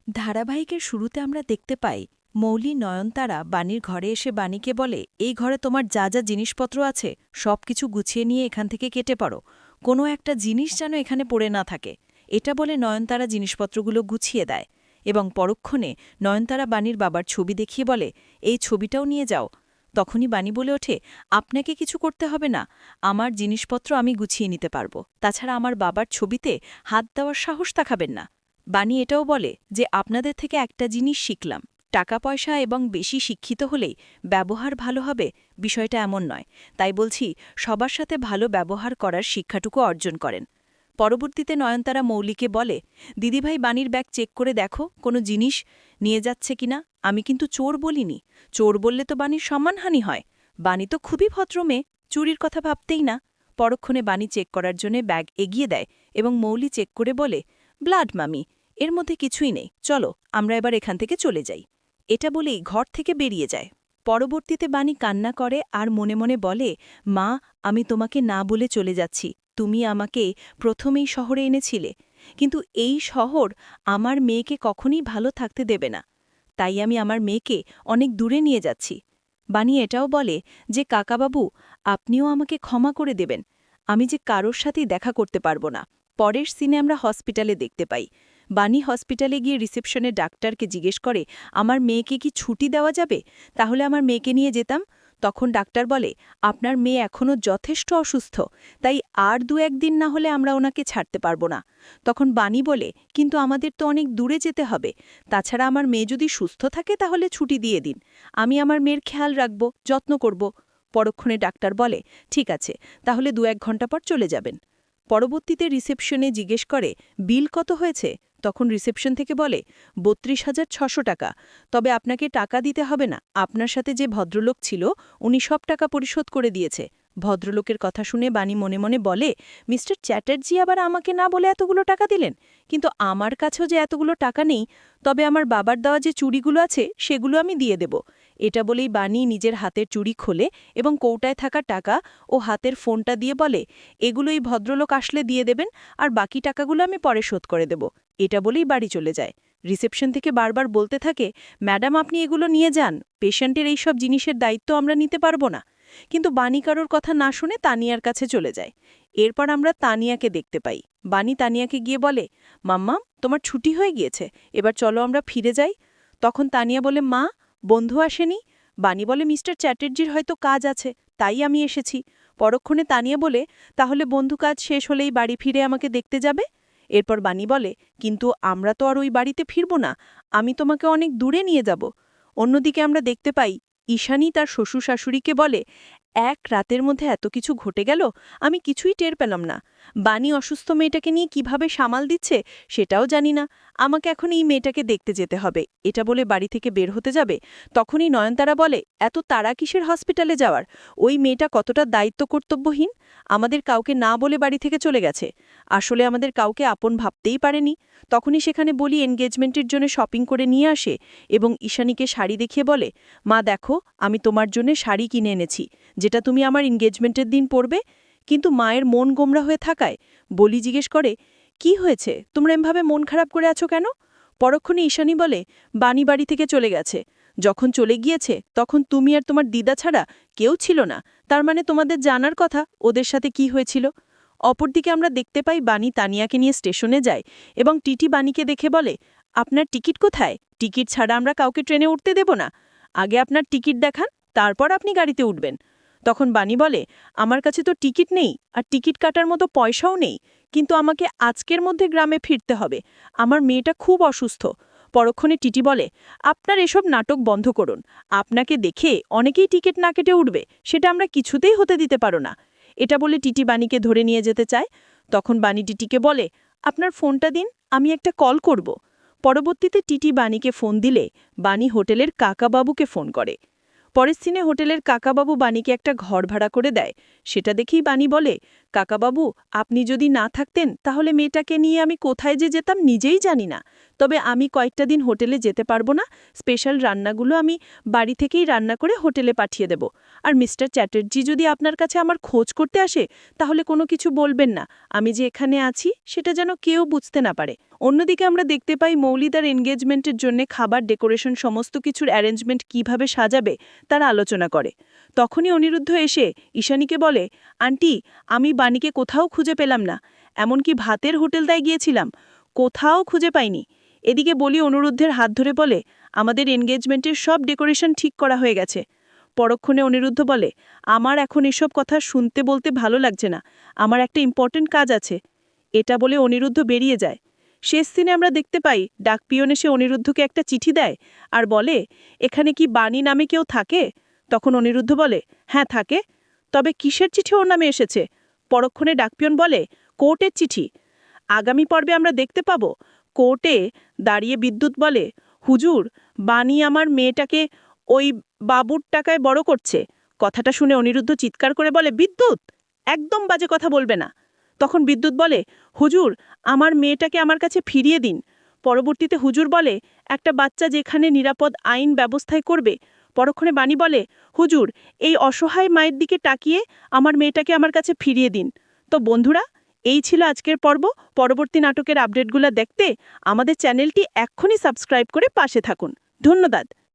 ধারাবাহিকের শুরুতে আমরা দেখতে পাই মৌলি নয়নতারা বাণীর ঘরে এসে বাণীকে বলে, এই ঘরে তোমার যা যা জিনিসপত্র আছে সবকিছু গুছিয়ে নিয়ে এখান থেকে কেটে পড়ো, কোনো একটা জিনিস যেন এখানে পড়ে না থাকে। এটা বলে নয়নতারা জিনিসপত্রগুলো গুছিয়ে দেয় এবং পরক্ষণে নয়নতারা বাণীর বাবার ছবি দেখিয়ে বলে, এই ছবিটাও নিয়ে যাও। তখনই বাণী বলে ওঠে, আপনাকে কিছু করতে হবে না, আমার জিনিসপত্র আমি গুছিয়ে নিতে পারবো, তাছাড়া আমার বাবার ছবিতে হাত দেওয়ার সাহস দেখাবেন না। বাণী এটাও বলে যে আপনাদের থেকে একটা জিনিস শিখলাম, টাকা পয়সা এবং বেশি শিক্ষিত হলেই ব্যবহার ভালো হবে বিষয়টা এমন নয়, তাই বলছি সবার সাথে ভালো ব্যবহার করার শিক্ষাটুকু অর্জন করেন। পরবর্তীতে নয়নতারা মৌলিকে বলে, দিদিভাই বাণীর ব্যাগ চেক করে দেখো কোনো জিনিস নিয়ে যাচ্ছে কিনা, আমি কিন্তু চোর বলিনি, চোর বললে তো বাণীর সম্মানহানি হয়, বাণী তো খুবই ভদ্র মেয়ে, চুরির কথা ভাবতেই না। পরক্ষণে বাণী চেক করার জন্য ব্যাগ এগিয়ে দেয় এবং মৌলি চেক করে বলে, ব্লাড মামি, এর মধ্যে কিছুই নেই, চলো আমরা এবার এখান থেকে চলে যাই। এটা বলেই ঘর থেকে বেরিয়ে যায়। পরবর্তীতে বাণী কান্না করে আর মনে মনে বলে, মা, আমি তোমাকে না বলে চলে যাচ্ছি, তুমি আমাকে প্রথমেই শহরে এনেছিলে, কিন্তু এই শহর আমার মেয়েকে কখনই ভালো থাকতে দেবে না, তাই আমি আমার মেয়েকে অনেক দূরে নিয়ে যাচ্ছি। বাণী এটাও বলে যে, কাকাবাবু, আপনিও আমাকে ক্ষমা করে দেবেন, আমি যে কারোর সাথেই দেখা করতে পারবো না। পরের সিনে আমরা হসপিটালে দেখতে পাই বাণী হসপিটালে গিয়ে রিসেপশনে ডাক্তারকে জিজ্ঞেস করে, আমার মেয়েকে কি ছুটি দেওয়া যাবে, তাহলে আমার মেয়েকে নিয়ে যেতাম। তখন ডাক্তার বলে, আপনার মেয়ে এখনও যথেষ্ট অসুস্থ, তাই আর ২-১ দিন না হলে আমরা ওনাকে ছাড়তে পারবো না। তখন বাণী বলে, কিন্তু আমাদের তো অনেক দূরে যেতে হবে, তাছাড়া আমার মেয়ে যদি সুস্থ থাকে তাহলে ছুটি দিয়ে দিন, আমি আমার মেয়ের খেয়াল রাখব, যত্ন করব। পরক্ষণে ডাক্তার বলে, ঠিক আছে, তাহলে ২-১ ঘণ্টা পর চলে যাবেন। পরবর্তীতে রিসেপশনে জিজ্ঞেস করে, বিল কত হয়েছে? তখন রিসেপশন থেকে বলে, ৩২,৬০০ টাকা, তবে আপনাকে টাকা দিতে হবে না, আপনার সাথে যে ভদ্রলোক ছিল উনি সব টাকা পরিশোধ করে দিয়েছে। ভদ্রলোকের কথা শুনে বাণী মনে মনে বলে, মিস্টার চ্যাটার্জি আবার আমাকে না বলে এতগুলো টাকা দিলেন, কিন্তু আমার কাছেও যে এতগুলো টাকা নেই, তবে আমার বাবার দেওয়া যে চুড়িগুলো আছে সেগুলো আমি দিয়ে দেব। এটা বলেই বাণী নিজের হাতের চুড়ি খোলে এবং কৌটায় থাকা টাকা ও হাতের ফোনটা দিয়ে বলে, এগুলো এই ভদ্রলোক আসলে দিয়ে দেবেন, আর বাকি টাকাগুলো আমি পরে শোধ করে দেব। এটা বলেই বাড়ি চলে যায়। রিসেপশন থেকে বারবার বলতে থাকে, ম্যাডাম আপনি এগুলো নিয়ে যান, পেশেন্টের এইসব জিনিসের দায়িত্ব আমরা নিতে পারবো না। কিন্তু বাণী কারোর কথা না শুনে তানিয়ার কাছে চলে যায়। এরপর আমরা তানিয়াকে দেখতে পাই। বাণী তানিয়াকে গিয়ে বলে, মাম্মা, তোমার ছুটি হয়ে গিয়েছে, এবার চলো আমরা ফিরে যাই। তখন তানিয়া বলে, মা, বন্ধু আসেনি? বাণী বলে, মিস্টার চ্যাটার্জির হয়তো কাজ আছে, তাই আমি এসেছি। পরক্ষণে তানিয়া বলে, তাহলে বন্ধু কাজ শেষ হলেই বাড়ি ফিরে আমাকে দেখতে যাবে? এরপর বাণী বলে, কিন্তু আমরা তো আর ওই বাড়িতে ফিরব না, আমি তোমাকে অনেক দূরে নিয়ে যাব। অন্যদিকে আমরা দেখতে পাই ঈশানী তার শ্বশুর শাশুড়িকে বলে, এক রাতের মধ্যে এত কিছু ঘটে গেল, আমি কিছুই টের পেলাম না। বাণী অসুস্থ মেয়েটাকে নিয়ে কিভাবে সামাল দিচ্ছে সেটাও জানি না, আমাকে এখন এই মেয়েটাকে দেখতে যেতে হবে। এটা বলে বাড়ি থেকে বের হতে যাবে, তখনই নয়নতারা বলে, এত তাড়া কিসের হসপিটালে যাওয়ার, ওই মেয়েটা কতটা দায়িত্ব কর্তব্যহীন, আমাদের কাউকে না বলে বাড়ি থেকে চলে গেছে, আসলে আমাদের কাউকে আপন ভাবতেই পারেনি। তখনই সেখানে বলি এনগেজমেন্টের জন্য শপিং করে নিয়ে আসে এবং ঈশানীকে শাড়ি দেখিয়ে বলে, মা দেখো, আমি তোমার জন্য শাড়ি কিনে এনেছি, যেটা তুমি আমার এনগেজমেন্টের দিন পরবে। কিন্তু মায়ের মন গোমরা হয়ে থাকায় বলি জিজ্ঞেস করে, কি হয়েছে, তোমরা এমভাবে মন খারাপ করে আছো কেন? পরক্ষণে ঈশানী বলে, বাণী বাড়ি থেকে চলে গেছে, যখন চলে গিয়েছে তখন তুমি আর তোমার দিদা ছাড়া কেউ ছিল না, তার মানে তোমাদের জানার কথা ওদের সাথে কি হয়েছিল। অপরদিকে আমরা দেখতে পাই বাণী তানিয়াকে নিয়ে স্টেশনে যায় এবং টিটি বাণীকে দেখে বলে, আপনার টিকিট কোথায়? টিকিট ছাড়া আমরা কাউকে ট্রেনে উঠতে দেব না, আগে আপনার টিকিট দেখান, তারপর আপনি গাড়িতে উঠবেন। তখন বাণী বলে, আমার কাছে তো টিকিট নেই, আর টিকিট কাটার মতো পয়সাও নেই, কিন্তু আমাকে আজকের মধ্যে গ্রামে ফিরতে হবে, আমার মেয়েটা খুব অসুস্থ। পরক্ষণে টিটি বলে, আপনার এসব নাটক বন্ধ করুন, আপনাকে দেখে অনেকেই টিকিট না কেটে উঠবে, সেটা আমরা কিছুতেই হতে দিতে পারো না। এটা বলে টিটি বাণীকে ধরে নিয়ে যেতে চায়। তখন বাণী টিটিকে বলে, আপনার ফোনটা দিন, আমি একটা কল করব। পরবর্তীতে টিটি বাণীকে ফোন দিলে বাণী হোটেলের কাকাবাবুকে ফোন করে। পরের সিনে হোটেলের কাকাবাবু বাণীকে একটা ঘর ভাড়া করে দেয়। সেটা দেখেই বাণী বলে, কাকাবাবু, আপনি যদি না থাকতেন তাহলে মেয়েটাকে নিয়ে আমি কোথায় যে যেতাম নিজেই জানি না। তবে আমি কয়েকটা দিন হোটেলে যেতে পারবো না। স্পেশাল রান্নাগুলো আমি বাড়ি থেকেই রান্না করে হোটেলে পাঠিয়ে দেব। আর মিস্টার চ্যাটার্জি যদি আপনার কাছে আমার খোঁজ করতে আসে তাহলে কোনো কিছু বলবেন না। আমি যে এখানে আছি সেটা যেন কেউ বুঝতে না পারে। অন্যদিকে আমরা দেখতে পাই মৌলিদার এনগেজমেন্টের জন্য খাবার, ডেকোরেশন, সমস্ত কিছুর অ্যারেঞ্জমেন্ট কিভাবে সাজাবে তারা আলোচনা করে। তখনই অনিরুদ্ধ এসে ঈশানীকে বলে, আন্টি, আমি বাণীকে কোথাও খুঁজে পেলাম না। এমনকি ভাতের হোটেলটায় গিয়েছিলাম, কোথাও খুঁজে পাইনি। এদিকে বলি অনিরুদ্ধের হাত ধরে বলে, আমাদের এনগেজমেন্টের সব ডেকোরেশন ঠিক করা হয়ে গেছে। পরক্ষণে অনিরুদ্ধ বলে, আমার এখন এসব কথা শুনতে বলতে ভালো লাগছে না, আমার একটা ইম্পর্টেন্ট কাজ আছে। এটা বলে অনিরুদ্ধ বেরিয়ে যায়। শেষ সিনে আমরা দেখতে পাই ডাকপিয়ন এসে অনিরুদ্ধকে একটা চিঠি দেয় আর বলে, এখানে কি বাণী নামে কেউ থাকে? তখন অনিরুদ্ধ বলে, হ্যাঁ থাকে। তবে কিসের চিঠি ওর নামে এসেছে? পরক্ষণে ডাকপিয়ন বলে, কোর্টের চিঠি। আগামী পর্বে আমরা দেখতে পাব কোর্টে দাঁড়িয়ে বিদ্যুৎ বলে, হুজুর, বাণী আমার মেয়েটাকে ওই বাবুর টাকায় বড় করছে। কথাটা শুনে অনিরুদ্ধ চিৎকার করে বলে, বিদ্যুৎ, একদম বাজে কথা বলবে না। তখন বিদ্যুৎ বলে, হুজুর, আমার মেয়েটাকে আমার কাছে ফিরিয়ে দিন। পরবর্তীতে হুজুর বলে, একটা বাচ্চা যেখানে নিরাপদ আইন ব্যবস্থায় করবে। পরক্ষণে বাণী বলে, হুজুর, এই অসহায় মায়ের দিকে তাকিয়ে আমার মেয়েটাকে আমার কাছে ফিরিয়ে দিন। তো বন্ধুরা, এই ছিল আজকের পর্ব। পরবর্তী নাটকের আপডেটগুলো দেখতে আমাদের চ্যানেলটি এক্ষুনি সাবস্ক্রাইব করে পাশে থাকুন। ধন্যবাদ।